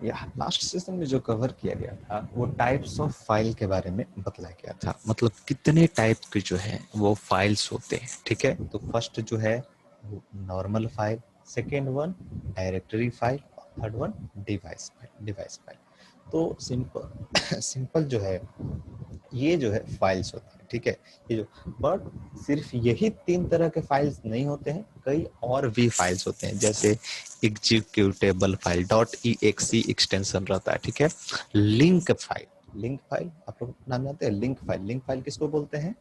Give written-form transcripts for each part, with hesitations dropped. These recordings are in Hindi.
या लास्ट सेशन में जो कवर किया गया था वो टाइप्स ऑफ फाइल के बारे में बतलाया गया था, मतलब कितने टाइप के जो है वो फाइल्स होते हैं। ठीक है, तो फर्स्ट जो है वो normal file, second one directory file, third one device file. तो सिंपल सिंपल जो है ये जो है फाइल्स होते हैं। ठीक है, ये जो बट सिर्फ यही तीन तरह के फाइल्स नहीं होते हैं, कई और भी फाइल्स होते हैं, जैसे एग्जीक्यूटेबल फाइल .exe एक्सटेंशन रहता है। ठीक है, लिंक फाइल आप लोग नाम जानते हैं, लिंक फाइल किसको बोलते हैं?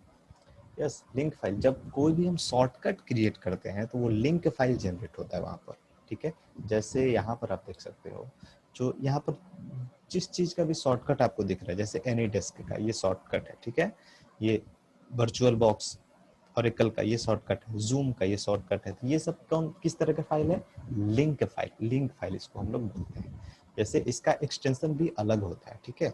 Yes, link file. जब कोई भी हम शॉर्टकट क्रिएट करते हैं तो वो लिंक फाइल जनरेट होता है वहां पर। ठीक है, जैसे यहाँ पर आप देख सकते हो, जो यहाँ पर जिस चीज का भी शॉर्टकट आपको दिख रहा है, जैसे एनी डेस्क का ये शॉर्टकट है। ठीक है, ये वर्चुअल बॉक्स ऑरेकल का ये शॉर्टकट है, जूम का ये शॉर्टकट है। तो ये सब कौन किस तरह का फाइल है? लिंक फाइल इसको हम लोग बोलते हैं। जैसे इसका एक्सटेंशन भी अलग होता है। ठीक है,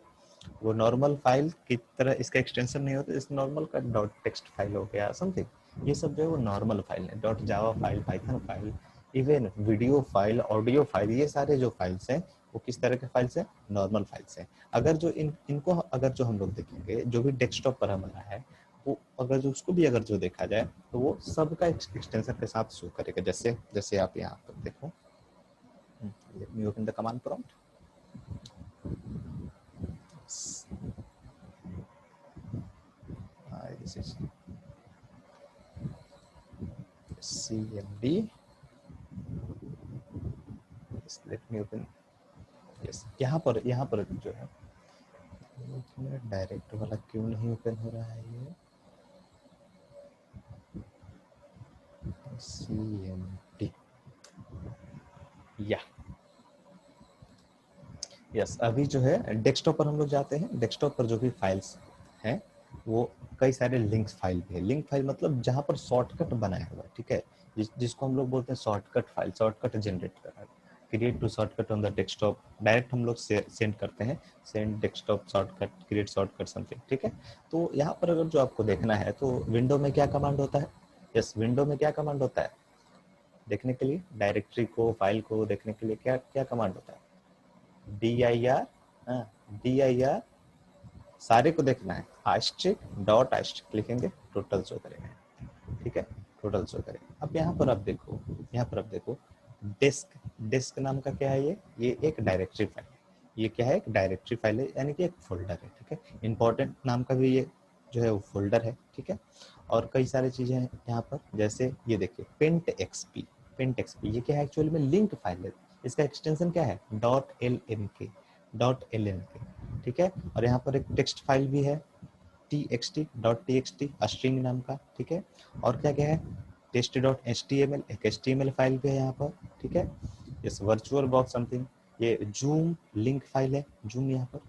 वो नॉर्मल फाइल की तरह इसका एक्सटेंशन नहीं होता। इस नॉर्मल का डॉट टेक्स्ट फाइल हो गया समथिंग, ये सब जो है वो नॉर्मल फाइल है। Dot Java file, Python file, even video file, audio file, ये सारे जो फाइल्स हैं वो किस तरह के फाइल्स हैं? नॉर्मल फाइल्स हैं। अगर जो इनको अगर जो हम लोग देखेंगे, जो भी डेस्कटॉप पर हमारा है, वो अगर जो उसको भी अगर जो देखा जाए तो वो सबका एक्सटेंशन के साथ शो करेगा। जैसे जैसे आप यहाँ पर देखो, let me open the command prompt. This is cmd, let me open. Yes, यहाँ पर जो है डायरेक्ट वाला क्यों नहीं ओपन हो रहा है? ये cmd या यस, अभी जो है डेस्कटॉप पर हम लोग जाते हैं। डेस्कटॉप पर जो भी फाइल्स हैं वो कई सारे लिंक फाइल भी है। लिंक फाइल मतलब जहाँ पर शॉर्टकट बनाया हुआ है। ठीक है, जिसको हम लोग बोलते हैं शॉर्टकट फाइल, शॉर्टकट जनरेट कर रहा है, create to shortcut on the desktop. Direct हम लोग सेंड करते हैं, send desktop shortcut, create shortcut something. ठीक है, तो यहाँ पर अगर जो आपको देखना है तो विंडो में क्या कमांड होता है? यस, विंडो में क्या कमांड होता है देखने के लिए? डायरेक्टरी को, फाइल को देखने के लिए क्या क्या कमांड होता है? dir, dir, सारे को देखना है, आस्ट्रिक डॉट आस्ट्रिक लिखेंगे, टोटल शो करेगा। ठीक है, टोटल शो करेगा। अब यहाँ पर आप देखो, यहाँ पर आप देखो, डेस्क, डेस्क नाम का क्या है? ये एक डायरेक्टरी फाइल है। ये क्या है? एक डायरेक्टरी फाइल है, यानी कि एक फोल्डर है। ठीक है, इंपॉर्टेंट नाम का भी ये जो है वो फोल्डर है। ठीक है, और कई सारी चीजें हैं यहाँ पर, जैसे ये देखिए पेंट एक्सपी। पेंट एक्सपी ये क्या है? एक्चुअली में लिंक फाइल है। इसका एक्सटेंशन क्या है? .lnk। ठीक है, और यहाँ पर एक टेक्स्ट फाइल भी है, txt स्ट्रिंग नाम का। ठीक है, और क्या क्या है? test.html, एक html फाइल भी है यहाँ पर। ठीक है, इस वर्चुअल बॉक्स समथिंग, ये जूम लिंक फाइल है। जूम यहाँ पर,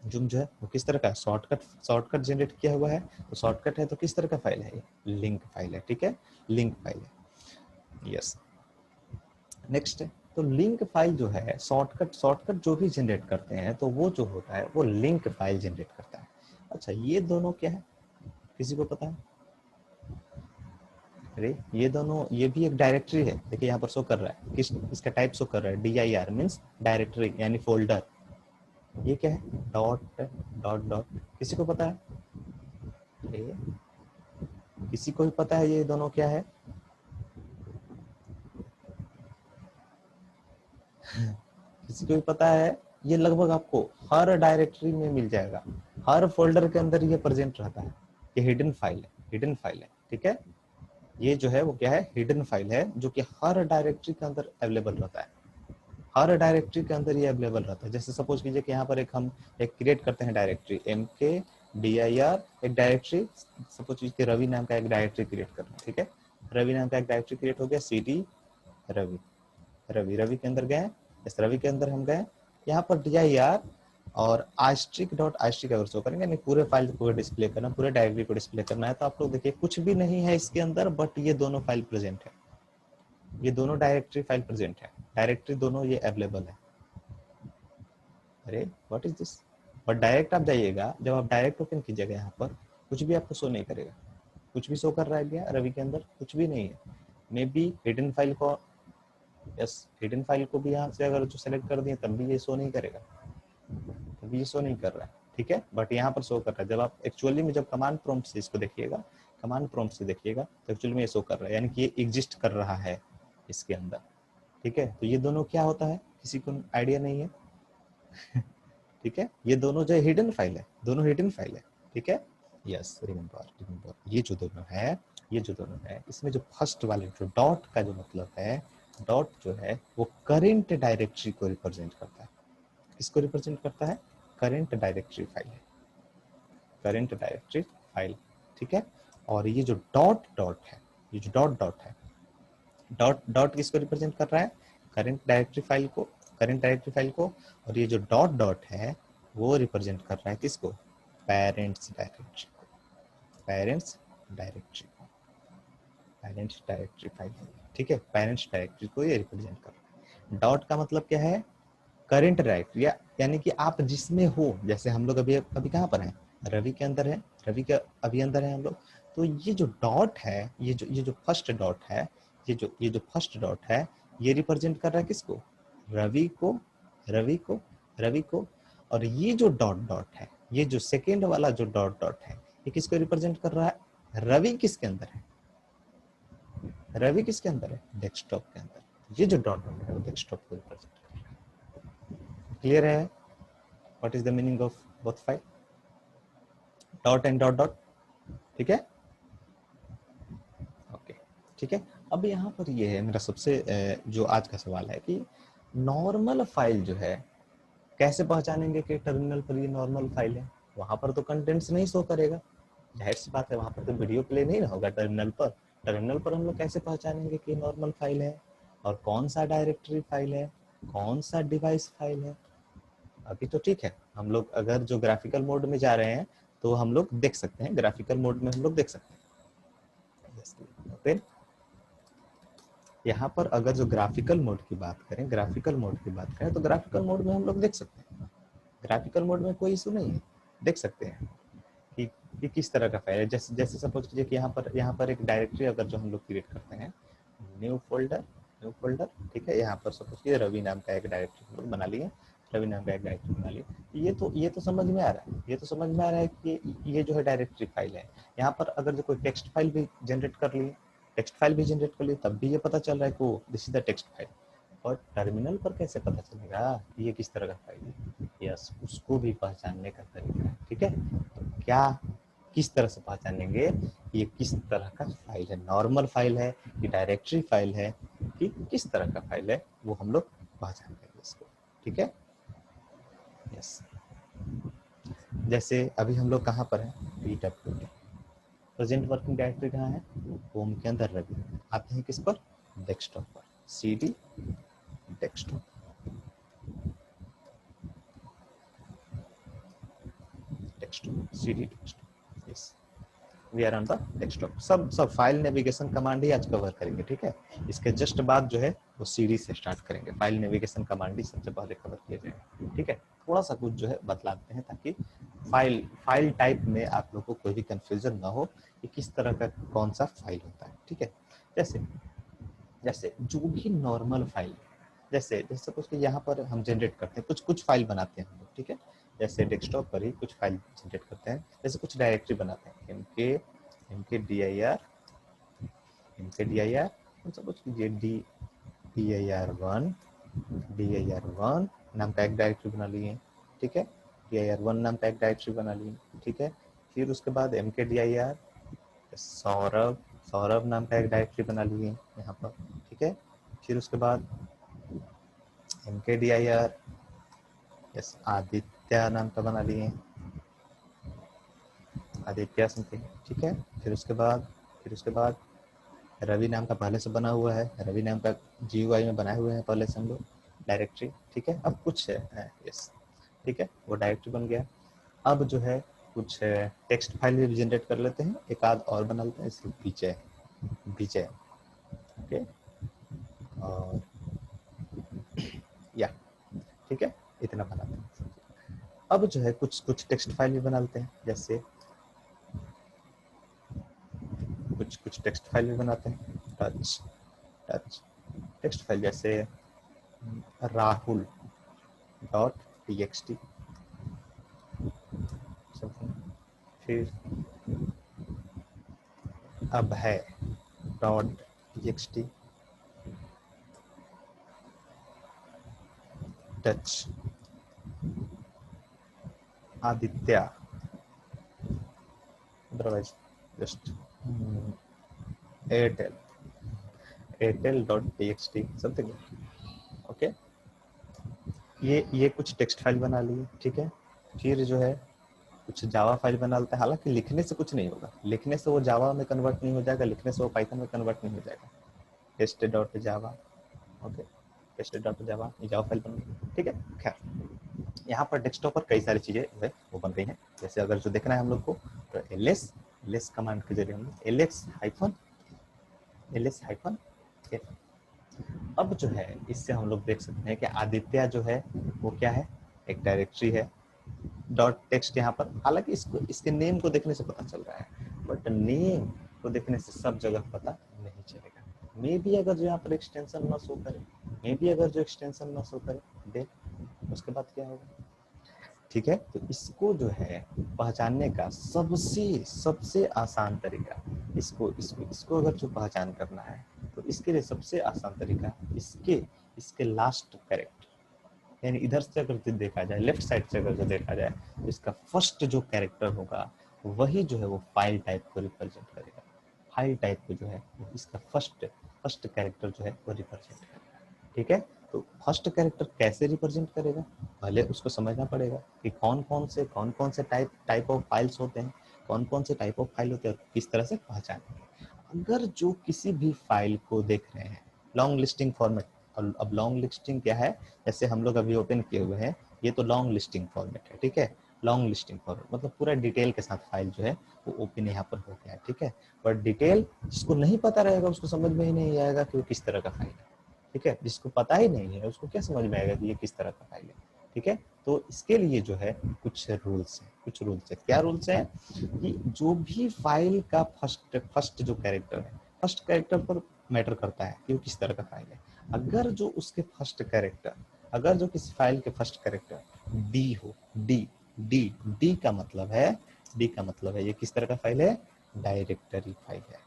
जूम जो है वो किस तरह का? शॉर्टकट जनरेट किया हुआ है, तो शॉर्टकट है तो किस तरह का फाइल है? ये लिंक फाइल है। ठीक है, लिंक फाइल है। यस, नेक्स्ट है, तो लिंक फाइल जो है, शॉर्टकट जो भी जनरेट करते हैं तो वो जो होता है वो लिंक फाइल जनरेट करता है। अच्छा, ये दोनों क्या है? किसी को पता है? अरे ये दोनों, ये भी एक डायरेक्टरी है। देखिए यहाँ पर शो कर रहा है, किस इसका टाइप शो कर रहा है? dir मीन्स डायरेक्टरी यानी फोल्डर। ये क्या है? Dot dot dot. किसी को पता है? अरे किसी को भी पता है ये दोनों क्या है? किसी को भी पता है? ये लगभग आपको हर डायरेक्टरी में मिल जाएगा, हर फोल्डर के अंदर ये प्रेजेंट रहता है। ये हिडन फाइल है, हिडन फाइल है। ठीक है, ये जो है वो क्या है? हिडन फाइल है, जो कि हर डायरेक्टरी के अंदर अवेलेबल रहता है। हर डायरेक्टरी के अंदर ये अवेलेबल रहता है। जैसे सपोज कीजिए कि यहाँ पर एक हम एक क्रिएट करते हैं डायरेक्टरी mkdir, एक डायरेक्टरी, सपोज कीजिए रवि नाम का एक डायरेक्टरी क्रिएट करना है। ठीक है, रवि नाम का एक डायरेक्टरी क्रिएट हो गया, cd रवि, रवि के अंदर गए, इस रवि के अंदर हम गए, यहाँ पर dir और आस्ट्रिक अगर शो करेंगे, नहीं पूरे फाइल को डिस्प्ले करना, पूरे डायरेक्टरी को डिस्प्ले करना है, तो आप लोग देखिए कुछ भी नहीं है इसके अंदर, बट ये दोनों फाइल प्रेजेंट है, ये दोनों डायरेक्टरी फाइल प्रेजेंट है, डायरेक्टरी दोनों ये अवेलेबल है। अरे what is this? But direct आप जाइएगा, जब आप डायरेक्ट ओपन कीजिएगा यहाँ पर कुछ भी आपको शो नहीं करेगा। कुछ भी शो कर रहा है क्या रवि के अंदर? कुछ भी नहीं है। मे बी हिडन फाइल को यस, हिडन फाइल को भी यहाँ से अगर जो सेलेक्ट कर दिए तब भी ये शो नहीं करेगा, तभी ये शो नहीं कर रहा है, ठीक है, बट यहाँ पर शो कर रहा है। जब आप एक्चुअली में जब कमांड प्रॉम्प्ट से इसको देखिएगा, कमांड प्रॉम्प्ट से देखिएगा तो एक्चुअली में ये शो कर रहा है, यानी कि ये एग्जिस्ट कर रहा है इसके अंदर, ठीक है। तो ये दोनों क्या होता है, किसी को आइडिया नहीं है? ठीक है, ये दोनों जो हिडन फाइल है, दोनों हिडन फाइल है, ठीक है। यस, रिमेंबर ये जो दोनों है, ये जो दोनों है, इसमें जो फर्स्ट वाले जो डॉट का जो मतलब है, डॉट जो है वो करेंट डायरेक्टरी को रिप्रेजेंट करता है। किसको रिप्रेजेंट करता है? करेंट डायरेक्टरी फाइल है, करेंट डायरेक्टरी फाइल, ठीक है। और ये जो डॉट डॉट है, ये जो डॉट डॉट है, डॉट डॉट किसको रिप्रेजेंट कर रहा है? करेंट डायरेक्टरी फाइल को, करेंट डायरेक्टरी फाइल को। और ये जो डॉट डॉट है वो रिप्रेजेंट कर रहा है किसको? पेरेंट्स डायरेक्टरी को, पेरेंट्स डायरेक्टरी को, पेरेंट्स डायरेक्टरी फाइल, ठीक है। पेरेंट्स डायरेक्टरी को ये रिप्रेजेंट कर रहा है। डॉट का मतलब क्या है? करंट डायरेक्टरी, यानी कि आप जिसमें हो, जैसे हम लोग अभी अभी कहाँ पर हैं? रवि के अंदर है, रवि के अभी अंदर है हम लोग। तो ये जो डॉट है, ये जो फर्स्ट डॉट है, ये जो फर्स्ट डॉट है, ये रिप्रेजेंट कर रहा है किसको? रवि को, रवि को, रवि को। और ये जो डॉट डॉट है, ये जो सेकेंड वाला जो डॉट डॉट है, ये किसको रिप्रेजेंट कर रहा है? रवि किसके अंदर है? रवि किसके अंदर है? डेस्कटॉप के अंदर। ये जो डॉट डॉट है वो डेस्कटॉप को रिप्रेजेंट कर रहा है। क्लियर है? What is the meaning of both file? Dot and dot dot, ठीक है, ओके, ठीक है। अब यहाँ पर ये है मेरा सबसे जो आज का सवाल है कि नॉर्मल फाइल जो है कैसे पहचानेंगे कि टर्मिनल पर ये नॉर्मल फाइल है? वहां पर तो कंटेंट्स नहीं शो करेगा, जाहिर सी बात है, वहां पर तो वीडियो प्ले नहीं ना होगा टर्मिनल पर। टर्मिनल पर हम लोग कैसे पहचानेंगे कि नॉर्मल फाइल है और कौन सा डायरेक्टरी फाइल है, कौन सा डिवाइस फाइल है? अभी तो ठीक है, हम लोग अगर जो ग्राफिकल मोड में जा रहे हैं तो हम लोग देख सकते हैं, ग्राफिकल मोड में हम लोग देख सकते हैं। फिर यहाँ पर अगर जो ग्राफिकल मोड की बात करें, ग्राफिकल मोड की बात करें तो ग्राफिकल मोड में हम लोग देख सकते हैं, ग्राफिकल मोड में कोई इशू नहीं है, देख सकते हैं कि, कि किस तरह का फाइल है। जैसे जैसे सपोज कीजिए कि यहाँ पर एक डायरेक्टरी अगर जो हम लोग क्रिएट करते हैं, न्यू फोल्डर, न्यू फोल्डर, ठीक है। यहाँ पर सपोज कीजिए रवि नाम का एक डायरेक्टरी हम लोग बना लिए, रवि नाम का एक डायरेक्टरी बना लिए। ये तो समझ में आ रहा है, ये तो समझ में आ रहा है कि ये जो है डायरेक्टरी फाइल है। यहाँ पर अगर जो कोई टेक्स्ट फाइल भी जनरेट कर लिए, टेक्स्ट फाइल भी जनरेट कर लिए, तब भी ये पता चल रहा है कि this is the text file. और टर्मिनल पर कैसे पता चलेगा कि ये किस तरह का फाइल है? यस, उसको भी पहचानने का तरीका है, ठीक है। तो क्या, किस तरह से पहचानेंगे ये किस तरह का फाइल है? नॉर्मल फाइल है कि डायरेक्टरी फाइल है कि किस तरह का फाइल है, वो हम लोग पहचान लेंगे इसको, ठीक है। यस, जैसे अभी हम लोग कहाँ पर हैं? PWD, प्रेजेंट वर्किंग डायरेक्टरी कहाँ है? होम के अंदर रवि। आते हैं किस पर? डेस्कटॉप पर, CD desktop, desktop, CD desktop. Yes, we are on the desktop. सब फाइल नेविगेशन कमांड ही आज कवर करेंगे, ठीक है। इसके जस्ट बाद जो है वो CD से स्टार्ट करेंगे, फाइल नेविगेशन कमांड ही सबसे पहले कवर किया जाएगा, ठीक है। थोड़ा सा कुछ जो है बतलाते हैं ताकि फाइल टाइप में आप लोग को कोई भी कंफ्यूजन ना हो कि किस तरह का कौन सा फाइल होता है, ठीक है। जैसे जैसे जो भी नॉर्मल फाइल, जैसे जैसे सपोज कि यहाँ पर हम जनरेट करते हैं, कुछ कुछ फाइल बनाते हैं हम लोग, ठीक है। जैसे डेस्कटॉप पर ही कुछ फाइल जनरेट करते हैं, जैसे कुछ डायरेक्टरी बनाते हैं, mkdir, सपोज कीजिए dir1, dir1 नाम का एक डायरेक्टरी बना लिए, ठीक है। dir1 नाम का एक डायरेक्टरी बना लिए, ठीक है। फिर उसके बाद mkdir सौरभ, सौरभ नाम का एक डायरेक्टरी बना लिए यहाँ पर, ठीक है। फिर उसके बाद mkdir यस आदित्य नाम का बना लिए, आदित्य समथिंग, ठीक है। फिर उसके बाद रवि नाम का पहले से बना हुआ है, रवि नाम का GUI में बनाए हुए हैं पहले से हम लोग डायरेक्टरी, ठीक है। अब कुछ है यस, ठीक है, वो डायरेक्टरी बन गया। अब जो है कुछ टेक्स्ट फाइल भी जनरेट कर लेते हैं, एक आध और बना लेते हैं, इसको विजय, विजय, ओके। और या ठीक है, इतना बनाते हैं। अब जो है कुछ कुछ टेक्स्ट फाइल भी बना लेते हैं, जैसे कुछ कुछ टेक्स्ट फाइल भी बनाते हैं, टच टच टेक्स्ट फाइल जैसे राहुल डॉट टीएक्सटी, फिर Abhay dot TXT, touch Aditya, otherwise just Airtel, Airtel dot TXT something. Okay, ये कुछ टेक्स्ट फाइल बना लिए, ठीक है। फिर जो है कुछ जावा फाइल बना लेते हैं, हालांकि लिखने से कुछ नहीं होगा, लिखने से वो जावा में कन्वर्ट नहीं हो जाएगा, लिखने से वो पाइथन में कन्वर्ट नहीं हो जाएगा। Test dot Java, okay, test dot Java, ये जावा फाइल बन गई, ठीक है। खैर यहाँ पर डेस्कटॉप पर कई सारी चीजें जो है वो बन रही हैं। जैसे अगर जो देखना है हम लोग को तो एलएस कमांड के जरिए हम लोग एलएस हाइफन एफ। अब जो है इससे हम लोग देख सकते हैं कि आदित्य जो है वो क्या है, एक डायरेक्टरी है। डॉट टेक्स्ट यहाँ पर, हालांकि इसको इसके नेम को देखने से पता चल रहा है, बट नेम को देखने से सब जगह पता नहीं चलेगा। मे बी अगर जो यहाँ पर एक्सटेंशन ना शो करे, मे बी अगर जो एक्सटेंशन ना शो करे, देख उसके बाद क्या होगा, ठीक है। तो इसको जो है पहचानने का सबसे आसान तरीका, इसको अगर जो पहचान करना है तो इसके लिए सबसे आसान तरीका इसके लास्ट कैरेक्टर, यानी इधर से अगर देखा जाए, लेफ्ट साइड से अगर जो देखा जाए तो इसका फर्स्ट जो कैरेक्टर होगा वही जो है वो फाइल टाइप को रिप्रेजेंट करेगा। फाइल टाइप को जो है इसका फर्स्ट कैरेक्टर जो है वो रिप्रेजेंट करेगा, ठीक है। तो फर्स्ट कैरेक्टर कैसे रिप्रेजेंट करेगा, पहले उसको समझना पड़ेगा कि कौन कौन से टाइप ऑफ फाइल्स होते हैं, कौन कौन से टाइप ऑफ फाइल होते हैं और किस तरह से पहचानेंगे। अगर जो किसी भी फाइल को देख रहे हैं लॉन्ग लिस्टिंग फॉर्मेट, अब लॉन्ग लिस्टिंग क्या है, जैसे हम लोग अभी ओपन किए हुए हैं, ये तो लॉन्ग लिस्टिंग फॉर्मेट है, ठीक है। लॉन्ग लिस्टिंग फॉर्मेट मतलब पूरा डिटेल के साथ फाइल जो है वो ओपन यहाँ पर हो गया है, ठीक है। बट डिटेल जिसको नहीं पता रहेगा उसको समझ में ही नहीं आएगा कि वो किस तरह का फाइल है, ठीक है। जिसको पता ही नहीं है उसको क्या समझ में आएगा कि ये किस तरह का फाइल है, ठीक है। तो इसके लिए जो है कुछ रूल्स है। क्या रूल्स हैं कि जो भी फाइल का फर्स्ट जो कैरेक्टर है, फर्स्ट कैरेक्टर पर मैटर करता है कि वो किस तरह का फाइल है। अगर जो उसके फर्स्ट कैरेक्टर, अगर जो किसी फाइल के फर्स्ट कैरेक्टर डी हो, डी डी डी का मतलब है ये किस तरह का फाइल है, डायरेक्टरी फाइल है,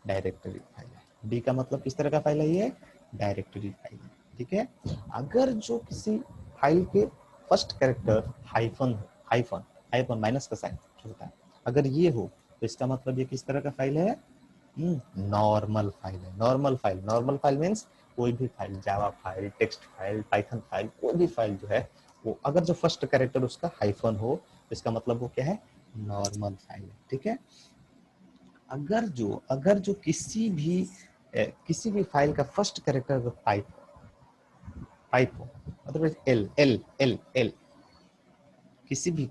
डायरेक्टरी फाइल है। डी का मतलब किस तरह का फाइल है, ये डायरेक्टरी फाइल है, ठीक है। अगर जो किसी फाइल के फर्स्ट कैरेक्टर हाइफन माइनस का साइन होता है, अगर ये हो तो इसका मतलब ये किस तरह का फाइल है, नॉर्मल फाइल है। नॉर्मल फाइल मीन्स कोई भी file, Java file, text file, Python file, कोई भी फाइल जो है वो अगर जो फर्स्ट कैरेक्टर उसका हाइफन हो तो इसका मतलब वो क्या है, नॉर्मल फाइल है, ठीक है। अगर जो किसी भी फाइल का फर्स्ट कैरेक्टर पाइप हो मतलब एल एल एल एल किसी भी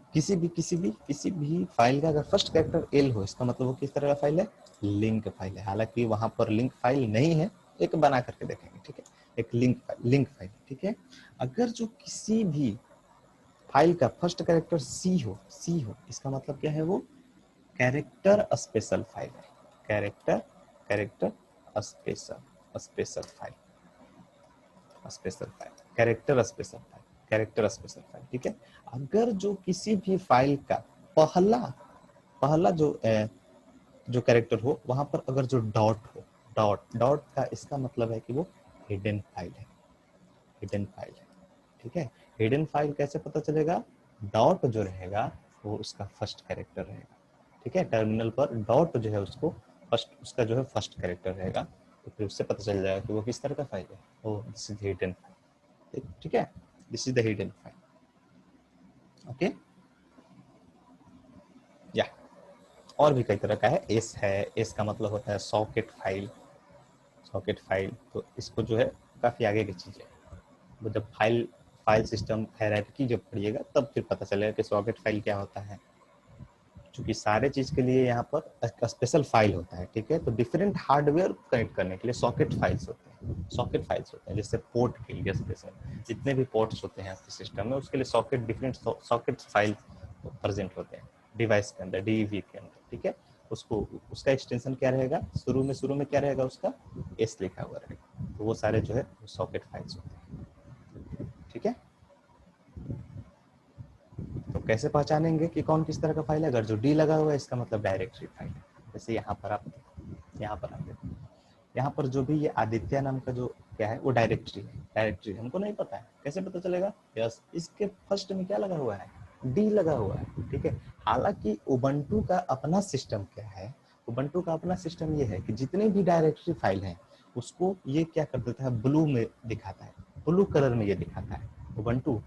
फाइल का अगर फर्स्ट कैरेक्टर एल हो, इसका मतलब वो किस तरह का फाइल है, लिंक फाइल है। हालांकि वहां पर लिंक फाइल नहीं है, एक बना करके देखेंगे, ठीक है। एक लिंक फाइल, ठीक है। अगर जो किसी भी फाइल का फर्स्ट कैरेक्टर सी हो इसका मतलब क्या है, वो कैरेक्टर स्पेशल फाइल है। Character special file, character special file, ठीक है। अगर जो किसी भी फाइल का पहला पहला जो कैरेक्टर हो वहां पर अगर जो डॉट हो, डॉट का इसका मतलब है कि वो हिडन फाइल है, ठीक है। हिडन फाइल कैसे पता चलेगा, डॉट जो रहेगा वो उसका फर्स्ट कैरेक्टर रहेगा, ठीक है। टर्मिनल पर डॉट जो है उसको उसका जो है फर्स्ट कैरेक्टर रहेगा, तो फिर उससे पता चल जाएगा कि वो किस तरह का फाइल है, वो दिस इज हिडन फाइल, ठीक है। This is the hidden file, okay. या और भी कई तरह का है, एस का मतलब होता है सॉकेट फाइल। तो इसको जो है काफी आगे की चीज है, वो जब फाइल सिस्टम हायरार्की जब पढ़िएगा तब फिर पता चलेगा कि सॉकेट फाइल क्या होता है। क्योंकि सारे चीज के लिए यहाँ पर स्पेशल फाइल होता है, ठीक है। तो डिफरेंट हार्डवेयर कनेक्ट करने के लिए सॉकेट फाइल्स होते हैं, जैसे पोर्ट के लिए स्पेशल जितने भी पोर्ट्स होते हैं आपके सिस्टम में उसके लिए डिफरेंट सॉकेट फाइल प्रेजेंट होते हैं डिवाइस के अंदर, डीईवी के अंदर, ठीक है। उसका एक्सटेंशन क्या रहेगा, शुरू में क्या रहेगा उसका, एस लिखा हुआ रहेगा, तो वो सारे जो है सॉकेट फाइल्स होते हैं। ठीक है, तो कैसे पहचानेंगे कि कौन किस तरह का फाइल है? अगर जो डी लगा हुआ है इसका मतलब डायरेक्टरी फाइल है। जैसे यहाँ पर आप देखो, यहाँ पर जो भी ये आदित्य नाम का जो क्या है वो डायरेक्टरी है। डायरेक्टरी हमको नहीं पता है, कैसे पता चलेगा? यस, इसके फर्स्ट में क्या लगा हुआ है? डी लगा हुआ है। ठीक है, हालांकि उबंटू का अपना सिस्टम क्या है? उबंटू का अपना सिस्टम ये है कि जितने भी डायरेक्टरी फाइल हैं उसको ये क्या कर देता है? ब्लू में दिखाता है, ब्लू कलर में ये दिखाता है। उबंटू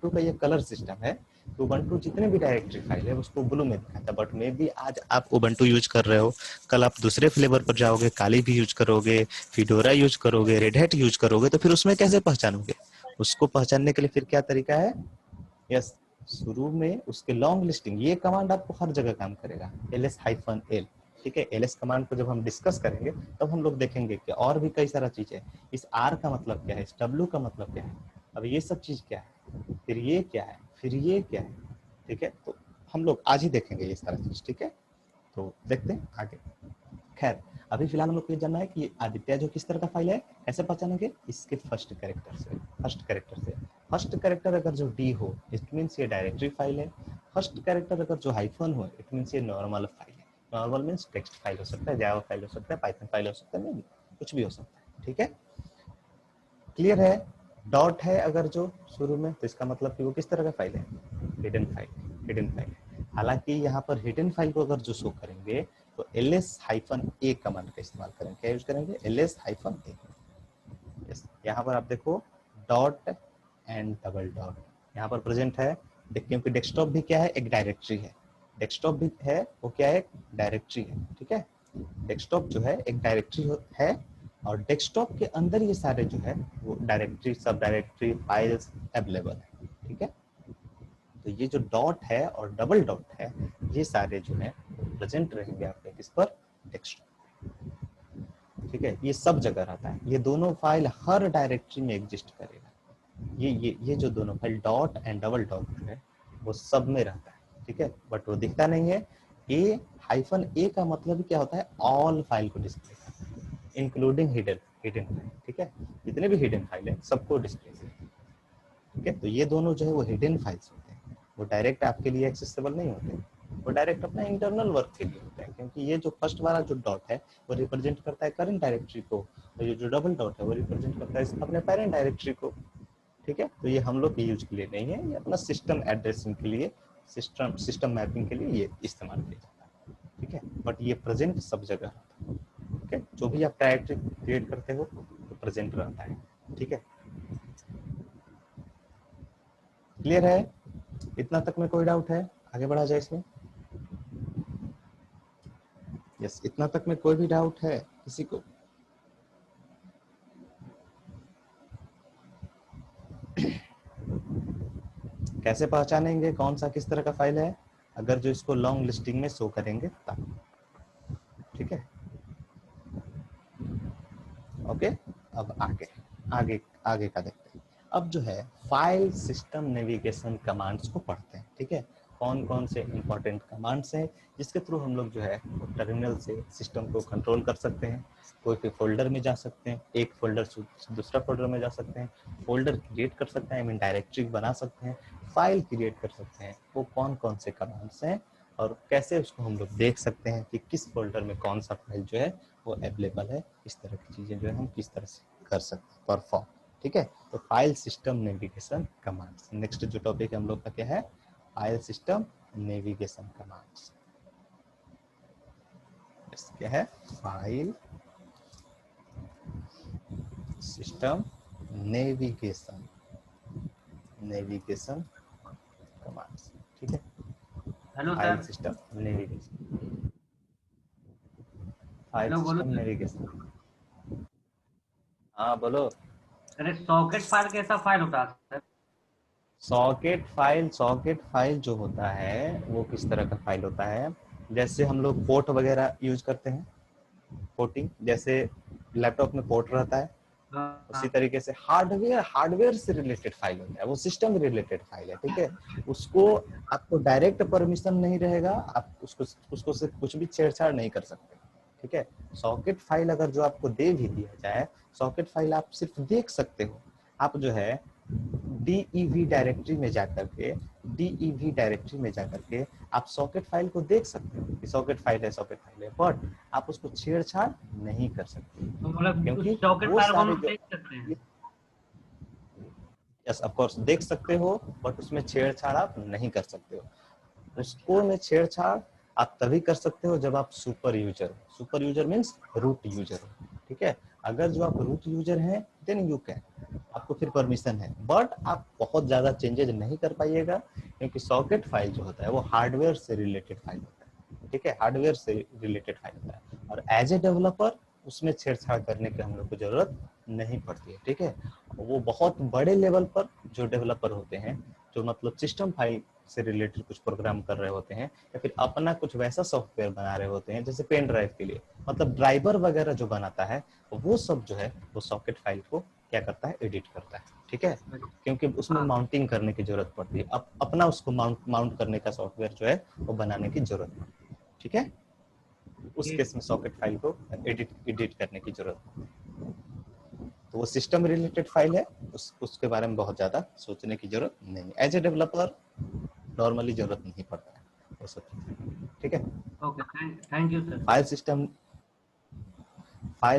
का ये कलर सिस्टम है। तो उबंटू जितने भी डायरेक्टरी फाइल है उसको ब्लू में दिखाता है। बट मे बी आज आप उबंटू यूज कर रहे हो, कल आप दूसरे फ्लेवर पर जाओगे, काली भी यूज करोगे, फिडोरा यूज करोगे, रेड हैट यूज करोगे, तो फिर उसमें कैसे पहचानोगे? उसको पहचानने के लिए फिर क्या तरीका है? यस, शुरू में उसके लॉन्ग लिस्टिंग, ये कमांड आपको हर जगह काम करेगा, ls-l। ठीक है, ls कमांड को जब हम डिस्कस करेंगे तब हम लोग देखेंगे कि और भी कई सारा चीज है। इस r का मतलब क्या है, इस w का मतलब क्या है, अब ये सब चीज क्या है, फिर ये क्या है, फिर ये क्या है। ठीक है, तो हम लोग आज ही देखेंगे ये सारा चीज। ठीक है, तो देखते हैं आगे। खैर, अभी फिलहाल हम लोग को ये जानना है कि आदित्य जो किस तरह का फाइल है, कैसे पहचानेंगे? इसके फर्स्ट कैरेक्टर से। फर्स्ट कैरेक्टर अगर जो डी हो इट मीन्स ये डायरेक्टरी फाइल है। फर्स्ट कैरेक्टर अगर जो हाइफन हो इट मीन्स ये नॉर्मल फाइल है। नॉर्मल मीन्स टेक्स्ट फाइल हो सकता है, जावा फाइल हो सकता है, पाइथन फाइल हो सकता है, नहीं कुछ भी हो सकता है। ठीक है, क्लियर है? डॉट है अगर जो शुरू में तो इसका मतलब कि वो किस तरह का फाइल है? Hidden file. हालांकि यहाँ पर हिडन फाइल को अगर जो शो करेंगे तो ls-a कमांड का इस्तेमाल करेंगे। क्या यूज करेंगे? ls-a। यस, यहाँ पर आप देखो डॉट एंड डबल डॉट यहाँ पर प्रेजेंट है। क्योंकि डेस्कटॉप भी क्या है? एक डायरेक्टरी है। डेस्कटॉप भी है, वो क्या है? डायरेक्टरी है। ठीक है, डेस्कटॉप जो है एक डायरेक्टरी है और डेस्कटॉप के अंदर ये सारे जो है वो डायरेक्टरी, सब डायरेक्टरी, फाइल्स अवेलेबल है। ठीक है, तो ये जो डॉट है और डबल डॉट है ये सारे जो है प्रेजेंट रहेंगे आपके किस पर? डेस्कटॉप। ठीक है, ये सब जगह रहता है, ये दोनों फाइल हर डायरेक्टरी में एग्जिस्ट करेगा। ये जो दोनों file dot and double dot है वो सब में रहता है। ठीक है, बट वो दिखता नहीं है। a-a का मतलब क्या होता है? ऑल फाइल को डिस्प्ले करता है, इंक्लूडिंग हिडन फाइल। ठीक है, जितने भी हिडन फाइल है सबको डिस्प्ले करता है। ठीक है, तो ये दोनों जो है वो हिडन फाइल्स होते हैं, वो डायरेक्ट आपके लिए एक्सेसिबल नहीं होते, वो डायरेक्ट अपना इंटरनल वर्क के लिए होता है। क्योंकि ये जो फर्स्ट वाला जो डॉट है वो रिप्रेजेंट करता है करंट डायरेक्टरी को, और ये जो डबल डॉट है वो रिप्रेजेंट करता है अपने पेरेंट डायरेक्टरी को। ठीक है, तो ये हम लोग के यूज के लिए नहीं है, ये अपना सिस्टम एड्रेसिंग के लिए, सिस्टम मैपिंग के लिए ये इस्तेमाल किया जाता है। ठीक है, बट ये प्रेजेंट सब जगह रहता है। ठीक है, जो भी आप डायरेक्टरी क्रिएट करते हो तो प्रेजेंट रहता है। ठीक है, क्लियर है? इतना तक में कोई डाउट है? आगे बढ़ा जाए इसमें। यस, इतना तक में कोई भी डाउट है किसी को? कैसे पहचानेंगे कौन सा किस तरह का फाइल है? अगर जो इसको लॉन्ग लिस्टिंग में शो करेंगे तब। ठीक है, ओके, अब आगे आगे आगे का देखते हैं। अब जो है फाइल सिस्टम नेविगेशन कमांड्स को पढ़ते हैं। ठीक है, कौन कौन से इंपॉर्टेंट कमांड्स हैं जिसके थ्रू हम लोग जो है टर्मिनल से सिस्टम को कंट्रोल कर सकते हैं। कोई भी फोल्डर में जा सकते हैं, एक फोल्डर से दूसरा फोल्डर में जा सकते हैं, फोल्डर क्रिएट कर सकते हैं, डायरेक्टरी बना सकते हैं, फाइल क्रिएट कर सकते हैं। वो कौन कौन से कमांड्स हैं और कैसे उसको हम लोग देख सकते हैं कि किस फोल्डर में कौन सा फाइल जो है वो अवेलेबल है। इस तरह की चीजें जो है हम किस तरह से कर सकते हैं परफॉर्म। ठीक है, तो file system navigation commands. Next जो टॉपिक हम लोग का क्या है? File system navigation commands. क्या है? File system navigation commands. ठीक है, hello file sir. System navigation, file hello बोलो सिस्टम सर। नेविगेशन। हाँ बोलो। अरे सॉकेट फाइल कैसा फाइल होता है सर? सॉकेट फाइल जो होता है वो किस तरह का फाइल होता है? जैसे हम लोग पोर्ट वगैरह यूज करते हैं, पोर्टिंग, जैसे लैपटॉप में पोर्ट रहता है, उसी हाँ। तरीके से हार्डवेयर से रिलेटेड फाइल होता है, वो सिस्टम रिलेटेड फाइल है। ठीक है, उसको आपको डायरेक्ट परमिशन नहीं रहेगा, आप उसको से कुछ भी छेड़छाड़ नहीं कर सकते। ठीक है, सॉकेट फाइल अगर जो आपको दे भी दिया जाए सॉकेट फाइल आप सिर्फ देख सकते हो। आप जो है DEV डायरेक्टरी में जाकर के आप सॉकेट फाइल को देख सकते हो कि सॉकेट फाइल है, बट आप उसको छेड़छाड़ नहीं कर सकते, तो मतलब उस क्योंकि सॉकेट वो फाइल को सारे हम जो, देख सकते हैं। यस ऑफ कोर्स देख सकते हो, बट उसमें छेड़छाड़ आप नहीं कर सकते हो। उसको में छेड़छाड़ आप तभी कर सकते हो जब आप super user means root user हो, ठीक है। अगर जो आप रूट यूजर हैं देन यू कैन, आपको फिर परमिशन है, बट आप बहुत ज्यादा चेंजेस नहीं कर पाइएगा, क्योंकि सॉकेट फाइल जो होता है वो हार्डवेयर से रिलेटेड फाइल होता है, ठीक है, हार्डवेयर से रिलेटेड फाइल होता है, और एज ए डेवलपर उसमें छेड़छाड़ करने की हम लोग को जरूरत नहीं पड़ती है, ठीक है। वो बहुत बड़े लेवल पर जो डेवलपर होते हैं, जो मतलब सिस्टम फाइल से रिलेटेड कुछ प्रोग्राम कर रहे होते हैं, या फिर अपना कुछ वैसा सॉफ्टवेयर बना रहे होते हैं जैसे पेन ड्राइव के लिए, मतलब ड्राइवर वगैरह जो बनाता है, वो सब जो है वो सॉकेट फाइल को क्या करता है, एडिट करता है, ठीक है, क्योंकि उसमें हाँ माउंटिंग करने की जरूरत पड़ती है, अपना उसको माउंट करने का सॉफ्टवेयर जो है वो बनाने की जरूरत पड़ती है, ठीक है। उस ठीक। केस में सॉकेट फाइल को एडिट करने की जरूरत पड़ती है। तो वो सिस्टम रिलेटेड फाइल है, उसके बारे में बहुत ज्यादा सोचने की जरूरत नहीं है, एज ए डेवलपर नॉर्मली जरूरत नहीं पड़ता है वो सब चीजें, ठीक है। Okay, thank you sir. File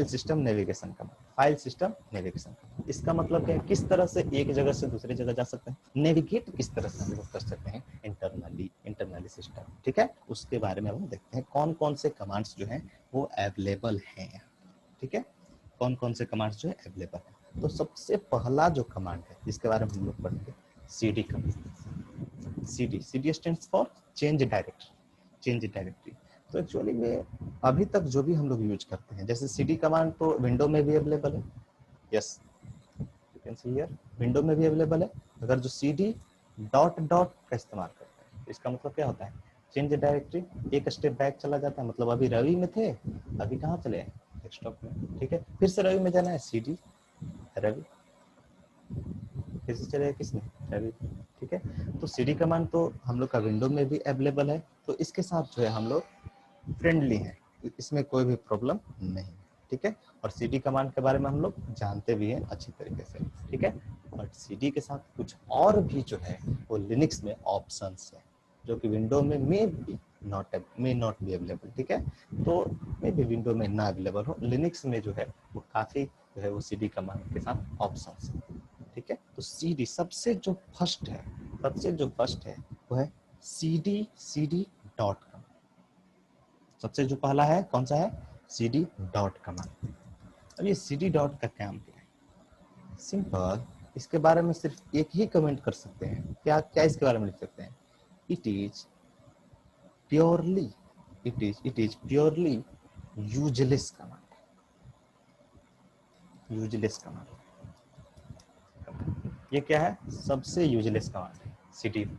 system navigation का, फाइल सिस्टम नेविगेशन, इसका मतलब क्या है, किस तरह से एक जगह से दूसरी जगह जा सकते हैं, नेविगेट किस तरह से हम लोग कर सकते हैं इंटरनली सिस्टम, ठीक है। उसके बारे में हम देखते हैं कौन कौन से कमांड्स जो हैं वो अवेलेबल हैं, ठीक है, कौन कौन से कमांड्स जो है अवेलेबल है। तो सबसे पहला जो कमांड है जिसके बारे में हम लोग पढ़ेंगे, CD command. CD stands for change directory. तो एक्चुअली में अभी तक जो भी हम लोग यूज करते हैं, जैसे सीडी कमांड तो विंडो में भी अवेलेबल है, yes you can see here, window में भी अवेलेबल है। अगर जो सीडी डॉट डॉट का इस्तेमाल करते हैं, इसका मतलब क्या होता है, चेंज डायरेक्टरी, एक स्टेप बैक चला जाता है, मतलब अभी रवि में थे, अभी कहाँ चले हैं, डेस्कटॉप में, ठीक है, फिर से रवि में जाना है, सीडी रवि, फिर से चले किसमें, रवि, ठीक है। तो सीडी कमांड तो हम लोग का विंडो में भी अवेलेबल है, तो इसके साथ जो है हम लोग फ्रेंडली हैं, इसमें कोई भी प्रॉब्लम नहीं, ठीक है। और सीडी कमांड के बारे में हम लोग जानते भी हैं अच्छी तरीके से, ठीक है। बट सीडी के साथ कुछ और भी जो है वो लिनक्स में ऑप्शंस है, जो कि विंडो में मे नॉट बी अवेलेबल, ठीक है। तो मे भी विंडो में ना अवेलेबल हो, लिनक्स में जो है वो काफी जो है वो सीडी कमांड के साथ ऑप्शंस है, ठीक है। तो सीडी सबसे जो फर्स्ट है वो है सीडी डॉट कमांड। सबसे जो पहला है कौन सा है, सीडी डॉट कमांड। अब ये सीडी डॉट का काम क्या है, सिंपल, इसके बारे में सिर्फ एक ही कमेंट कर सकते हैं, क्या क्या इसके बारे में लिख सकते हैं, it is purely useless command, ये क्या है, सबसे यूजलेस कमांड है,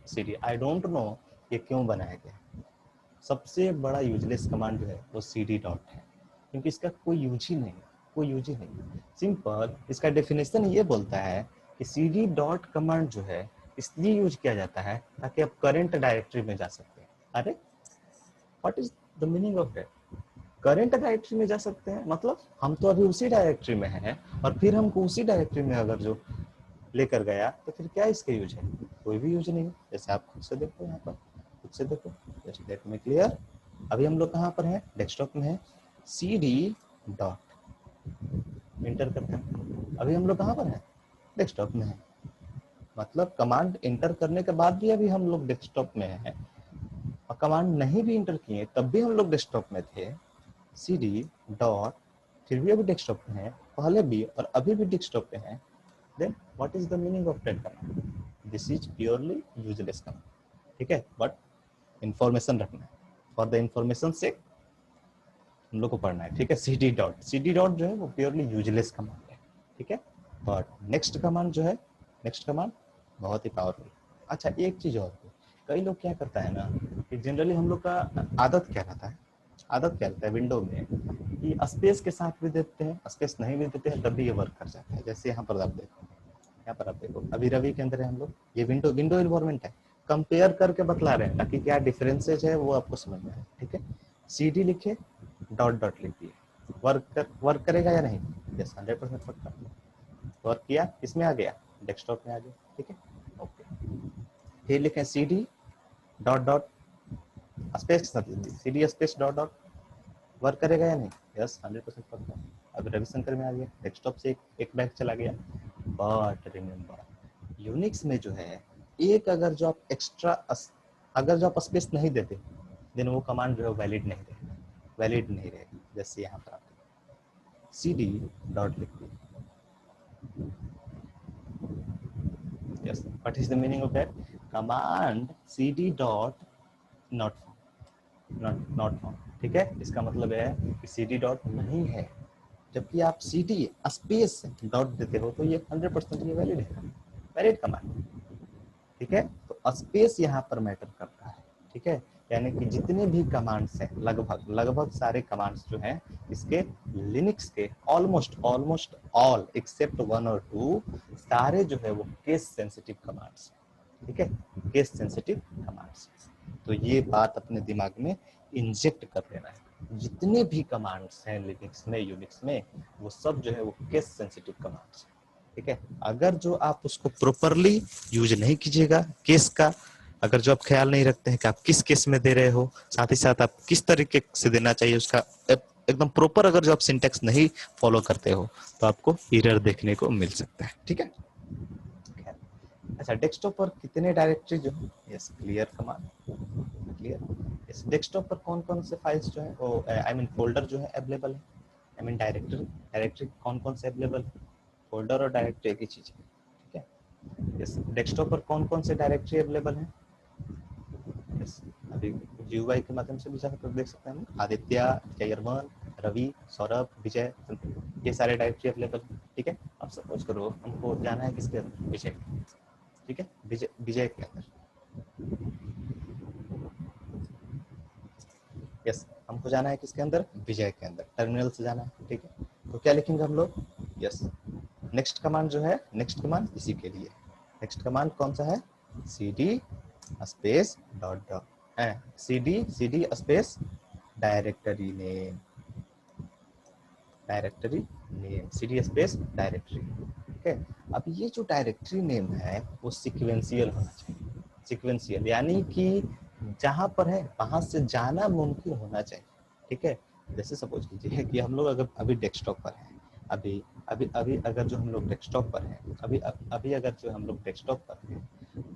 सीडी आई डोंट नो ये क्यों बनाया गया, सबसे बड़ा यूजलेस कमांड जो है वो सीडी डॉट है, क्योंकि इसका कोई यूज ही नहीं। सिंपल इसका डेफिनेशन ये बोलता है कि सीडी डॉट कमांड जो है इसलिए यूज किया जाता है ताकि आप करंट डायरेक्टरी में जा सकते हैं। अरे what is the meaning of that, current directory में जा सकते हैं, मतलब हम तो अभी उसी डायरेक्टरी में हैं, और फिर हमको उसी डायरेक्टरी में अगर जो लेकर गया तो फिर क्या इसका यूज है, कोई भी यूज नहीं है। जैसे आप खुद से देखो, यहाँ पर खुद से देखो, जस्ट लेट मी क्लियर। अभी हम लोग कहाँ पर हैं, डेस्कटॉप में है, सीडी डॉट इंटर करते हैं, अभी हम लोग कहाँ पर हैं, डेस्कटॉप में है, मतलब कमांड इंटर करने के बाद भी अभी हम लोग डेस्कटॉप में हैं, और कमांड नहीं भी इंटर किए तब भी हम लोग डेस्कटॉप में थे, सीडी डॉट, फिर भी अभी डेस्कटॉप में है, पहले भी और अभी भी डेस्कटॉप पे है, then what is the meaning of that command, this is purely useless command, ठीक है। बट इंफॉर्मेशन रखना है, फॉर द इंफॉर्मेशन से हम लोग को पढ़ना है, ठीक है। सीडी डॉट जो है वो प्योरली यूजलेस कमांड है, ठीक है। बट नेक्स्ट कमांड बहुत ही पावरफुल। अच्छा एक चीज और, कई लोग क्या करता है ना कि जनरली हम लोग का आदत क्या रहता है विंडो में कि स्पेस के साथ भी देते हैं, स्पेस नहीं भी देते हैं तब भी ये वर्क कर जाता है। जैसे यहाँ पर आप देखो अभी रवि के अंदर है हम लोग, ये विंडो इन्वायरमेंट है, कंपेयर करके बतला रहे हैं ताकि क्या डिफरेंसेज है वो आपको समझ में आए, ठीक है। सीडी लिखे, डॉट डॉट लिख दिए, वर्क करेगा या नहीं? यस 100% पक्का वर्क किया। किसमें आ गया? डेस्कटॉप में आ गया। ठीक है ओके। फिर लिखें C D dot dot space C D space dot dot work करेगा या नहीं? यस 100% पक्का। अब रविशंकर में आ गया, डेस्कटॉप से एक बैग चला गया। बट रिमेंबर यूनिक्स में जो है एक अगर जो आप एक्स्ट्रा अगर जो आप स्पेस नहीं देते देन वो कमांड जो है वैलिड नहीं रहेगा, वैलिड नहीं रहेगा। जैसे यहाँ पर आप सी डी डॉट लिखिए। Yes. What is the meaning of that? Command cd dot not found. ठीक है, इसका मतलब है कि cd dot नहीं है, जबकि आप cd स्पेस डॉट देते हो तो ये 100% ये वैलिड है, वैलिड कमांड। ठीक है, तो स्पेस यहाँ पर मैटर करता है। ठीक है, यानी कि जितने भी कमांड्स हैं लगभग सारे कमांड्स जो हैं इसके लिनक्स के ऑलमोस्ट ऑल एक्सेप्ट 1 और 2 सारे जो है वो केस सेंसिटिव कमांड्स हैं। ठीक है, केस सेंसिटिव कमांड्स। तो ये बात अपने दिमाग में इंजेक्ट कर लेना है, जितने भी कमांड्स हैं लिनक्स में यूनिक्स में वो सब जो है वो केस सेंसिटिव कमांड्स हैं। ठीक है, अगर जो आप उसको प्रॉपरली यूज नहीं कीजिएगा केस का, अगर जो आप ख्याल नहीं रखते हैं कि आप किस केस में दे रहे हो, साथ ही साथ आप किस तरीके से देना चाहिए उसका एकदम प्रॉपर, अगर जो आप सिंटेक्स नहीं फॉलो करते हो तो आपको एरर देखने को मिल सकता है। ठीक है, अच्छा डेस्कटॉप पर कितने डायरेक्टरी जो है? Yes clear command, clear. इस डेस्कटॉप पर कौन कौन से फाइल्स जो है वो आई मीन फोल्डर जो है अवेलेबल है, आई मीन डायरेक्टरी कौन कौन से अवेलेबल है? फोल्डर और डायरेक्टरी एक ही चीज है। ठीक है, यस डेस्कटॉप पर कौन कौन से डायरेक्टरी अवेलेबल है? यस अभी जीयूआई के माध्यम से भी जाकर देख सकते हैं हम। आदित्य, जयरमन, रवि, सौरभ, विजय, ये सारे डायरेक्टरी अवेलेबल है। ठीक है, अब सपोज करो हमको जाना है किसके अंदर? विजय। ठीक है, विजय के अंदर। यस हमको जाना है किसके अंदर? विजय के अंदर, टर्मिनल से जाना है। ठीक है, तो क्या लिखेंगे हम लोग? यस नेक्स्ट कमांड जो है, नेक्स्ट कमांड इसी के लिए, नेक्स्ट कमांड कौन सा है? cd space dot dot cd space directory name, cd space directory. ठीक है, अब ये जो डायरेक्टरी नेम है वो सिक्वेंशियल होना चाहिए, सिक्वेंशियल यानी कि जहां पर है वहां से जाना मुमकिन होना चाहिए। ठीक है, जैसे सपोज कीजिए कि हम लोग अगर अभी डेस्कटॉप पर हैं, अभी अभी अभी अगर जो हम लोग डेस्कटॉप पर हैं, अभी अगर जो हम लोग डेस्कटॉप पर हैं,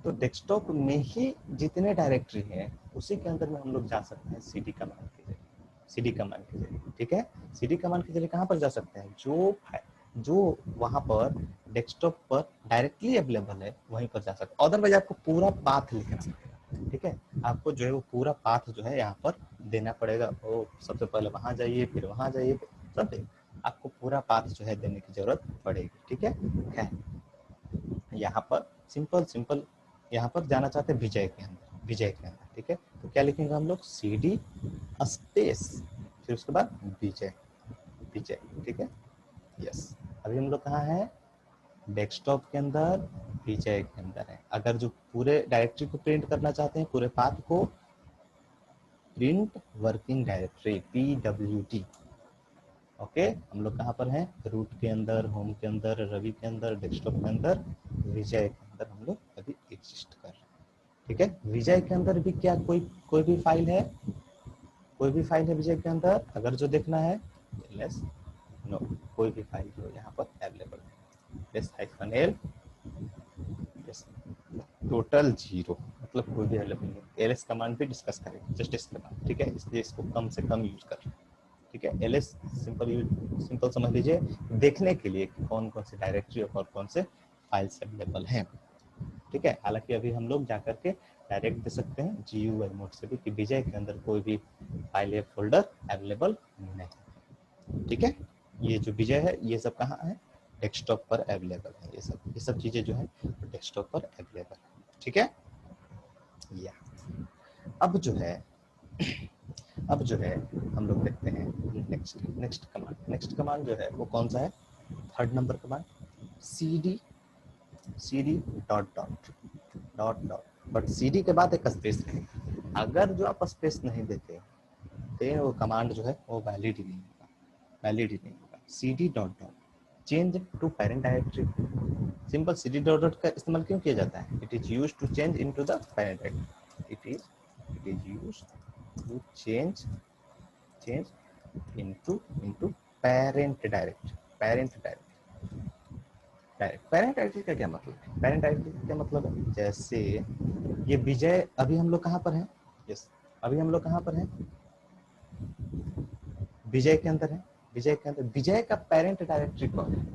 तो डेस्कटॉप में ही जितने डायरेक्टरी हैं उसी के अंदर में हम लोग जा सकते हैं cd कमांड के जरिए, cd कमांड के जरिए। ठीक है, cd कमांड के जरिए कहाँ पर जा सकते हैं? जो वहां पर डेस्कटॉप पर डायरेक्टली अवेलेबल है वहीं पर जा सकते हैं। अदरवाइज आपको पूरा पाथ लिखना पड़ेगा। ठीक है, आपको जो है वो पूरा पाथ जो है यहाँ पर देना पड़ेगा। वो सबसे पहले वहां जाइए, फिर वहां जाइए, सब आपको पूरा पाथ जो है देने की जरूरत पड़ेगी। ठीक है, यहाँ पर सिंपल यहाँ पर जाना चाहते हैं विजय के अंदर, विजय के अंदर। ठीक है, तो क्या लिखेंगे हम लोग? cd स्पेस फिर उसके बाद विजय, विजय। ठीक है, यस अभी हम लोग कहाँ हैं? डेस्कटॉप के अंदर, विजय के अंदर है। अगर जो पूरे डायरेक्टरी को प्रिंट करना चाहते हैं, पूरे पाथ को, print working directory pwd। Okay, हम लोग कहाँ पर हैं? रूट के अंदर, होम के अंदर, रवि के अंदर, डेस्कटॉप के अंदर, विजय के अंदर हम लोग अभी एग्जिस्ट कर रहे हैं। ठीक है, विजय के अंदर भी क्या कोई भी फाइल है? कोई भी फाइल है विजय के अंदर अगर जो देखना है? ls नो, कोई भी फाइल जो यहाँ पर अवेलेबल है। -l टोटल 0, मतलब कोई भी अवेलेबल नहीं। ls कमांड भी डिस्कस करेंगे जस्ट इसके बाद। ठीक है, इसलिए इसको कम से कम यूज कर। ठीक है, ls सिंपल समझ लीजिए देखने के लिए कि कौन कौन से डायरेक्टरी और कौन से फाइल्स अवेलेबल हैं। ठीक है, हालांकि अभी हम लोग जाकर के डायरेक्ट दे सकते हैं GUI मोड से भी कि विजय के अंदर कोई भी फाइल या फोल्डर अवेलेबल नहीं। ठीक है, ये जो विजय है ये सब कहाँ है? डेस्कटॉप पर अवेलेबल है। ये सब चीजें जो है डेस्कटॉप पर अवेलेबल है। ठीक है, या अब जो है हम लोग देखते हैं नेक्स्ट कमांड जो है वो कौन सा है? Third number command cd dot dot dot dot. But cd के बाद एक स्पेस है, अगर जो आप स्पेस नहीं देते तो वो कमांड जो है वो वैलिड ही नहीं होगा। वैलिड ही नहीं होगा। cd dot dot change to parent directory, simple cd dot dot का इस्तेमाल क्यों किया जाता है? It is used to change into the parent directory, it is used to change into parent directory. Parent directory का क्या मतलब है? पेरेंट डायरेक्टरी का क्या मतलब है? जैसे ये विजय, अभी हम लोग कहाँ पर हैं? यस, अभी हम लोग कहाँ पर हैं? विजय के अंदर है। विजय के अंदर विजय का पेरेंट डायरेक्टरी कौन है?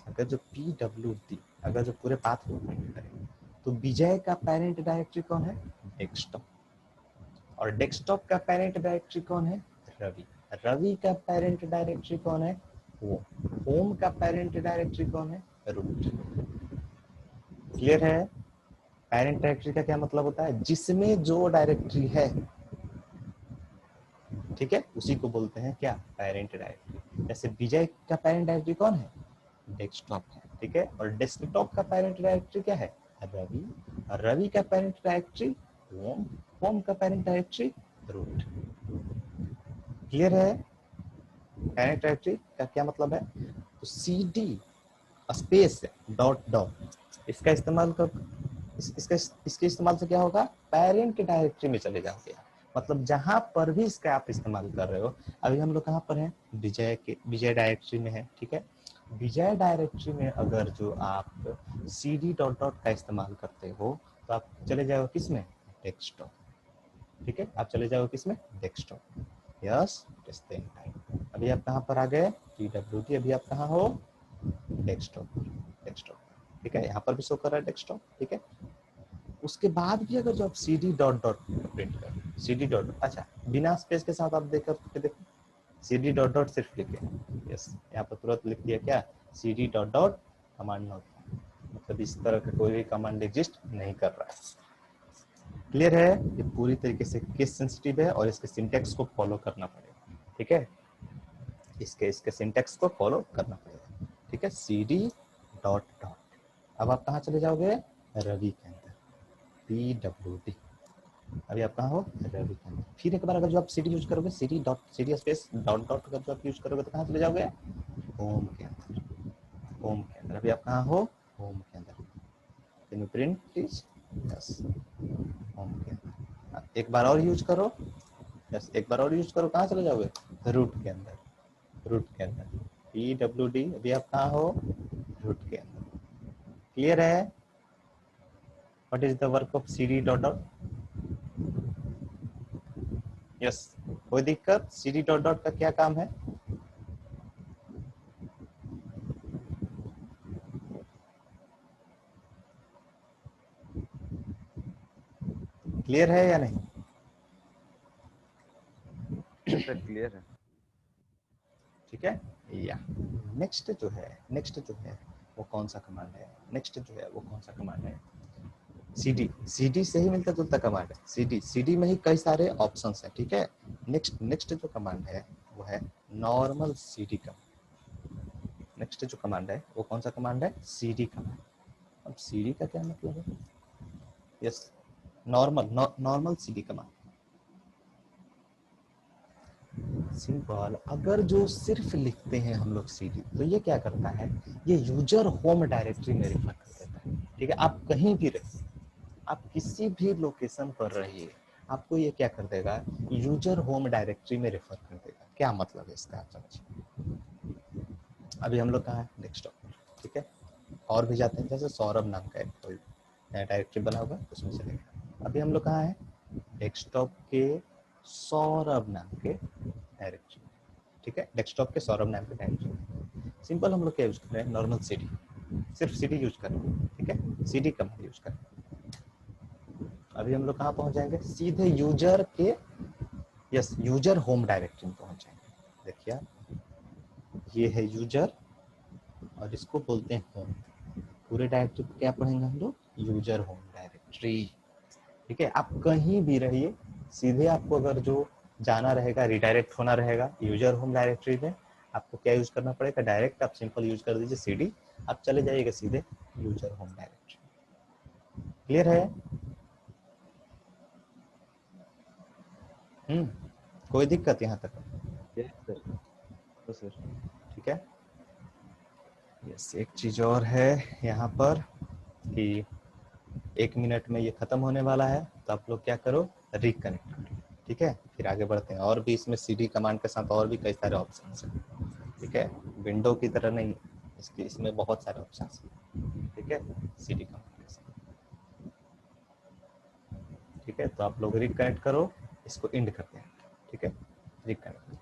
अगर जो PWD, अगर जो पूरे पाथ को प्रिंट करें तो विजय का पेरेंट डायरेक्टरी कौन है? डेस्कटॉप। और डेस्कटॉप का पेरेंट डायरेक्टरी कौन है? रवि। रवि का पेरेंट डायरेक्टरी कौन है? होम। होम का पेरेंट डायरेक्टरी कौन है? रूट। क्लियर है? पेरेंट डायरेक्टरी का क्या मतलब होता है? जिसमें जो डायरेक्टरी है, ठीक है, उसी को बोलते हैं क्या? Parent directory. जैसे विजय का पेरेंट डायरेक्टरी कौन है? डेस्कटॉप है, ठीक है। और डेस्कटॉप का पेरेंट डायरेक्टरी क्या है? रवि। और रवि का पेरेंट डायरेक्टरी होम। होम का पेरेंट डायरेक्टरी रूट। क्लियर है? पेरेंट डायरेक्टरी का क्या मतलब है? तो CD स्पेस डॉट डॉट इसका इस्तेमाल कर, इसके इस्तेमाल से क्या होगा? पेरेंट डायरेक्टरी में चले जाओगे। मतलब जहां पर भी इसका आप इस्तेमाल कर रहे हो, अभी हम लोग कहाँ पर हैं? विजय डायरेक्टरी में है, ठीक है। विजय डायरेक्टरी में अगर जो आप CD डॉट डॉट का इस्तेमाल करते हो तो आप चले जाओ किस में? डेस्कटॉप, ठीक है। आप चले जाओ किस में? डेस्कटॉप। यस, अभी आप कहाँ पर आ गए? PWD। अभी आप कहाँ हो? डेस्कटॉप। डेस्कटॉप, ठीक है। यहाँ पर भी शो कर रहा है डेस्कटॉप, ठीक है। उसके बाद भी अगर जो आप CD डॉट डॉट प्रिंट कर, CD डॉट, अच्छा बिना स्पेस के साथ आप देखो CD डॉट डॉट सिर्फ लिखे, यस, यहाँ पर तुरंत लिख दिया क्या? CD dot dot command not, मतलब इस तरह का कोई भी कमांड एग्जिस्ट नहीं कर रहा है। क्लियर है? ये पूरी तरीके से केस सेंसिटिव है और इसके सिंटेक्स को फॉलो करना पड़ेगा, ठीक है। इसके सिंटेक्स को फॉलो करना पड़ेगा, ठीक है। CD dot dot. अब आप कहाँ चले जाओगे? रवि के अंदर, PWD। अभी आप कहाँ हो? रवि के अंदर। फिर एक बार अगर जो आप CD यूज करोगे, CD स्पेस डॉट डॉट अगर जो आप यूज करोगे तो कहाँ चले जाओगे? होम के अंदर। होम के अंदर। अभी आप कहाँ हो? होम के अंदर। Can you print please? Yes, home के अंदर। एक बार और यूज करो, यस, एक बार और यूज करो, कहाँ चले जाओगे? रूट के अंदर। रूट के अंदर, PWD। अभी आप कहाँ हो? रूट के अंदर। क्लियर है? What is the work of CD dot dot? Yes, कोई दिक्कत? CD डॉट डॉट का क्या काम है? क्लियर है या नहीं? यस सर, क्लियर है। ठीक है। या नेक्स्ट जो है वो कौन सा कमांड है? नेक्स्ट जो है वो कौन सा कमांड है? CD से ही मिलता जुलता कमांड है। CD में ही कई सारे ऑप्शंस है, ठीक है। नेक्स्ट जो कमांड है वो है नॉर्मल CD कमांड। नेक्स्ट जो कमांड है वो कौन सा कमांड है? CD command. अब CD का क्या मतलब है? Yes, normal CD command. Simple, अगर जो सिर्फ लिखते हैं हम लोग CD, तो ये क्या करता है? ये यूजर होम डायरेक्टरी में रेफर कर देता है, ठीक है। आप कहीं भी रहिए, आप किसी भी लोकेशन पर रहिए, आपको ये क्या कर देगा? यूजर होम डायरेक्टरी में रेफर कर देगा। क्या मतलब है इसका? आप समझिए। अभी हम लोग कहाँ है? डेस्कटॉप, ठीक है। और भी जाते हैं, जैसे सौरभ नाम का एक कोई नया डायरेक्टरी बना होगा, उसमें चलेगा। अभी हम लोग कहाँ है? डेस्कटॉप के सौरभ नाम के डायरेक्टरी, ठीक है। डेस्कटॉप के सौरभ नाम के डायरेक्टरी। सिंपल हम लोग क्या यूज कर रहे हैं? नॉर्मल CD, सिर्फ CD यूज कर रहे हैं, ठीक है। CD कमांड यूज कर रहे हैं। अभी हम लोग कहाँ पहुंच जाएंगे? सीधे यूजर के, यस, यूजर होम डायरेक्टरी में पहुंच जाएंगे। देखिए, ये है यूजर और इसको बोलते हैं होम। पूरे डायरेक्टरी को क्या पढ़ेंगे हम लोग? यूजर होम डायरेक्टरी, ठीक है। आप कहीं भी रहिए, सीधे आपको अगर जो जाना रहेगा, रिडायरेक्ट होना रहेगा यूजर होम डायरेक्टरी में, आपको क्या यूज करना पड़ेगा? डायरेक्ट आप सिंपल यूज कर दीजिए CD, आप चले जाइएगा सीधे यूजर होम डायरेक्टरी। क्लियर है? कोई दिक्कत यहाँ तक? Yes sir. तो सर ठीक है। यस, एक चीज और है यहाँ पर कि 1 मिनट में ये खत्म होने वाला है, तो आप लोग क्या करो, रिकनेक्ट करो। ठीक है, फिर आगे बढ़ते हैं। और भी इसमें cd कमांड के साथ और भी कई सारे ऑप्शंस हैं। ठीक है, विंडो की तरह नहीं, इसमें बहुत सारे ऑप्शंस हैं। ठीक है, cd कमांड के साथ। ठीक है, तो आप लोग रिकनेक्ट करो, इसको एंड करते हैं। ठीक है, रिकनेक्ट।